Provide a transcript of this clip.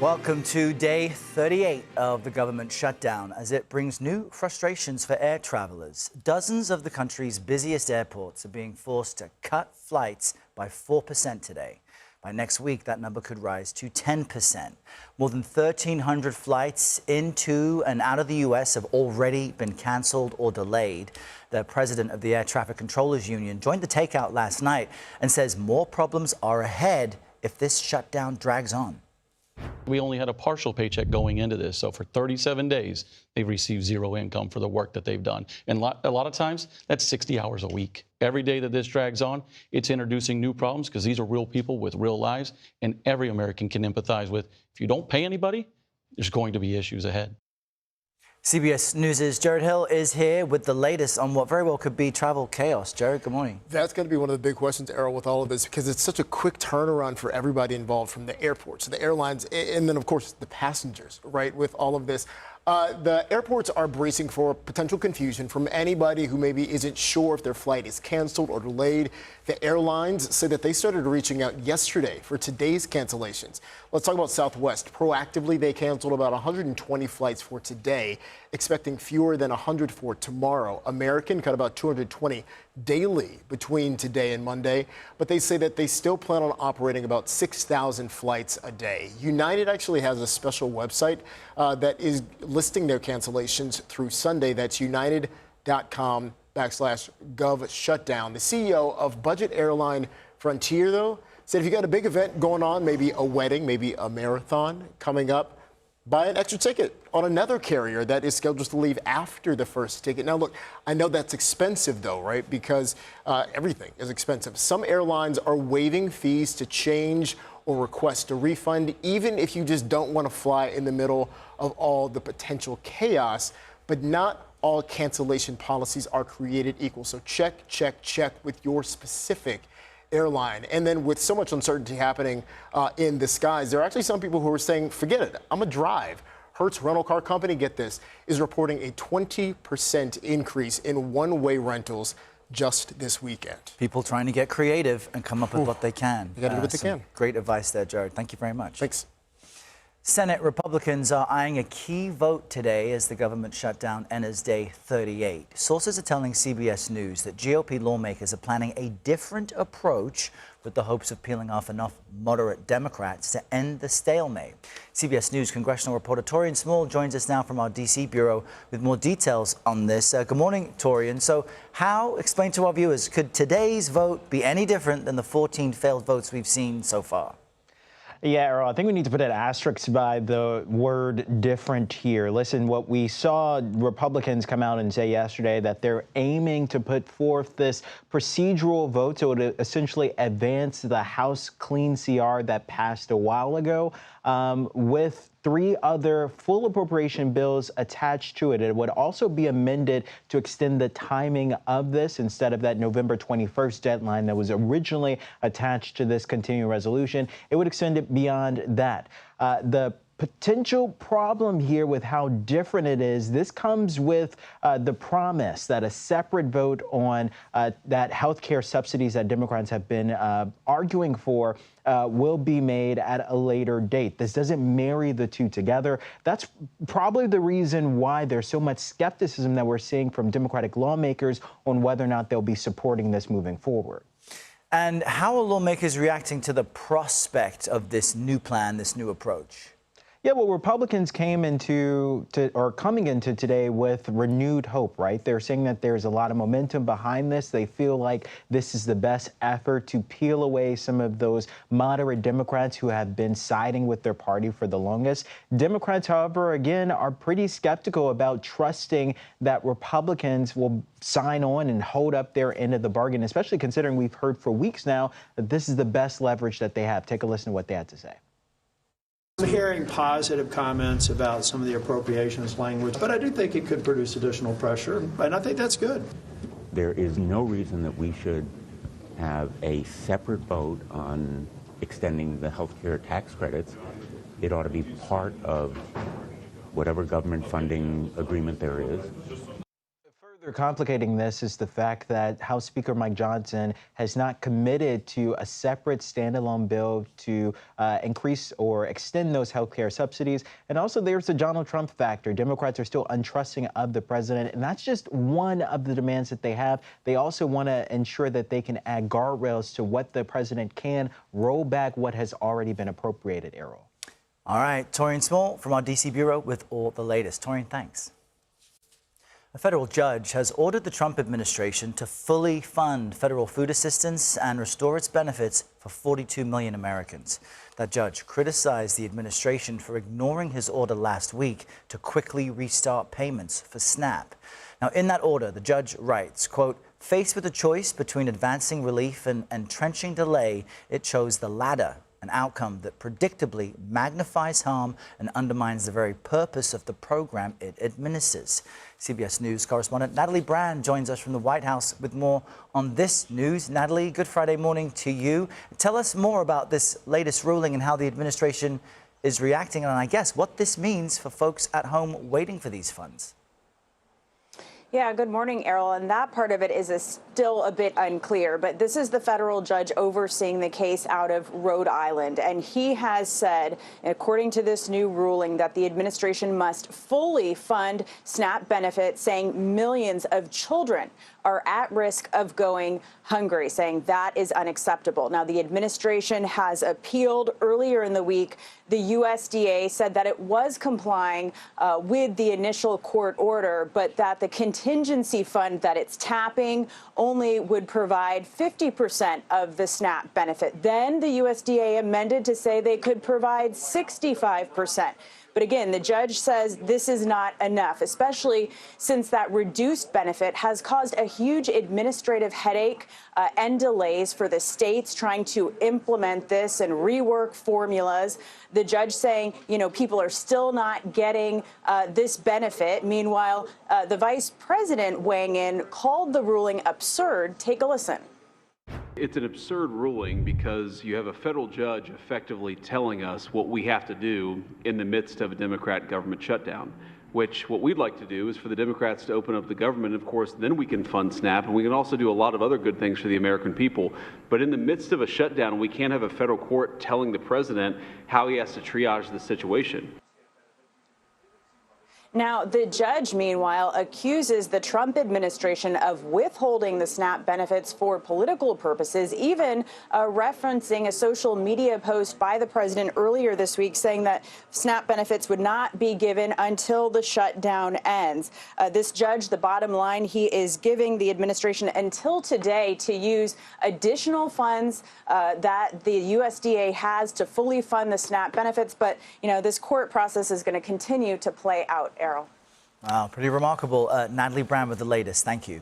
Welcome to day 38 of the government shutdown as it brings new frustrations for air travelers. Dozens of the country's busiest airports are being forced to cut flights by 4% today. By next week, that number could rise to 10%. More than 1,300 flights into and out of the U.S. have already been canceled or delayed. The president of the Air Traffic Controllers Union joined the takeout last night and says more problems are ahead if this shutdown drags on. We only had a partial paycheck going into this, so for 37 days, they've received zero income for the work that they've done. And a lot of times, that's 60 hours a week. Every day that this drags on, it's introducing new problems because these are real people with real lives, and every American can empathize with, if you don't pay anybody, there's going to be issues ahead. CBS News' Jarred Hill is here with the latest on what very well could be travel chaos. Jarred, good morning. That's going to be one of the big questions, Errol, with all of this, because it's such a quick turnaround for everybody involved, from the airports, the airlines, and then, of course, the passengers, right, with all of this. The airports are bracing for potential confusion from anybody who maybe isn't sure if their flight is canceled or delayed. The airlines say that they started reaching out yesterday for today's cancellations. Let's talk about Southwest. Proactively, they canceled about 120 flights for today, expecting fewer than 100 for tomorrow. American cut about 220 daily between today and Monday, but they say that they still plan on operating about 6,000 flights a day. United actually has a special website that is listing their cancellations through Sunday. That's united.com/gov shutdown. The CEO of budget airline Frontier, though, said if you got a big event going on, maybe a wedding, maybe a marathon coming up, buy an extra ticket on another carrier that is scheduled to leave after the first ticket. Now, look, I know that's expensive, though, right? Because everything is expensive. Some airlines are waiving fees to change or request a refund, even if you just don't want to fly in the middle of all the potential chaos. But not all cancellation policies are created equal. So check with your specific airline. And then with so much uncertainty happening in the skies, there are actually some people who are saying, forget it, I'm gonna drive. Hertz Rental Car Company, get this, is reporting a 20% increase in one-way rentals just this weekend. People trying to get creative and come up with what they can. You gotta do what they can. Great advice there, Jarred. Thank you very much. Thanks. Senate Republicans are eyeing a key vote today as the government shutdown enters day 38. Sources are telling CBS News that GOP lawmakers are planning a different approach with the hopes of peeling off enough moderate Democrats to end the stalemate. CBS News congressional reporter Taurean joins us now from our D.C. bureau with more details on this. Good morning, Taurean. So explain to our viewers, could today's vote be any different than the 14 failed votes we've seen so far? Yeah, Errol, I think we need to put an asterisk by the word different here. Listen, what we saw Republicans come out and say yesterday, that they're aiming to put forth this procedural vote so it essentially advance the House Clean CR that passed a while ago with 3 other full appropriation bills attached to it. It would also be amended to extend the timing of this instead of that November 21st deadline that was originally attached to this continuing resolution. It would extend it beyond that. The potential problem here with how different it is, this comes with the promise that a separate vote on that health care subsidies that Democrats have been arguing for will be made at a later date. This doesn't marry the two together. That's probably the reason why there's so much skepticism that we're seeing from Democratic lawmakers on whether or not they'll be supporting this moving forward. And how are lawmakers reacting to the prospect of this new plan, this new approach? Yeah, well, Republicans coming into today with renewed hope, right? They're saying that there's a lot of momentum behind this. They feel like this is the best effort to peel away some of those moderate Democrats who have been siding with their party for the longest. Democrats, however, again, are pretty skeptical about trusting that Republicans will sign on and hold up their end of the bargain, especially considering we've heard for weeks now that this is the best leverage that they have. Take a listen to what they had to say. I'm hearing positive comments about some of the appropriations language, but I do think it could produce additional pressure, and I think that's good. There is no reason that we should have a separate vote on extending the health care tax credits. It ought to be part of whatever government funding agreement there is. Further complicating this is the fact that House Speaker Mike Johnson has not committed to a separate standalone bill to increase or extend those health care subsidies. And also there's the Donald Trump factor. Democrats are still untrusting of the president, and that's just one of the demands that they have. They also want to ensure that they can add guardrails to what the president can roll back what has already been appropriated, Errol. All right, Taurean Small from our D.C. bureau with all the latest. Taurean, thanks. A federal judge has ordered the Trump administration to fully fund federal food assistance and restore its benefits for 42 million Americans. That judge criticized the administration for ignoring his order last week to quickly restart payments for SNAP. Now, in that order, the judge writes, quote, "Faced with a choice between advancing relief and entrenching delay, it chose the latter, an outcome that predictably magnifies harm and undermines the very purpose of the program it administers." CBS News correspondent Natalie Brand joins us from the White House with more on this news. Natalie, good Friday morning to you. Tell us more about this latest ruling and how the administration is reacting, and I guess what this means for folks at home waiting for these funds. Yeah, good morning, Errol. And that part of it is still a bit unclear. But this is the federal judge overseeing the case out of Rhode Island. And he has said, according to this new ruling, that the administration must fully fund SNAP benefits, saying millions of children are at risk of going hungry, saying that is unacceptable. Now, the administration has appealed. Earlier in the week, the USDA said that it was complying with the initial court order, but that the contingency fund that it's tapping only would provide 50% of the SNAP benefit. Then the USDA amended to say they could provide 65%. But again, the judge says this is not enough, especially since that reduced benefit has caused a huge administrative headache and delays for the states trying to implement this and rework formulas. The judge saying, you know, people are still not getting this benefit. Meanwhile, the vice president weighing in called the ruling absurd. Take a listen. It's an absurd ruling because you have a federal judge effectively telling us what we have to do in the midst of a Democrat government shutdown, which what we'd like to do is for the Democrats to open up the government. Of course, then we can fund SNAP, and we can also do a lot of other good things for the American people. But in the midst of a shutdown, we can't have a federal court telling the president how he has to triage the situation. Now, the judge, meanwhile, accuses the Trump administration of withholding the SNAP benefits for political purposes, even referencing a social media post by the president earlier this week saying that SNAP benefits would not be given until the shutdown ends. This judge, the bottom line, he is giving the administration until today to use additional funds that the USDA has to fully fund the SNAP benefits. But, you know, this court process is going to continue to play out. Errol. Wow, pretty remarkable. Natalie Brand with the latest. Thank you.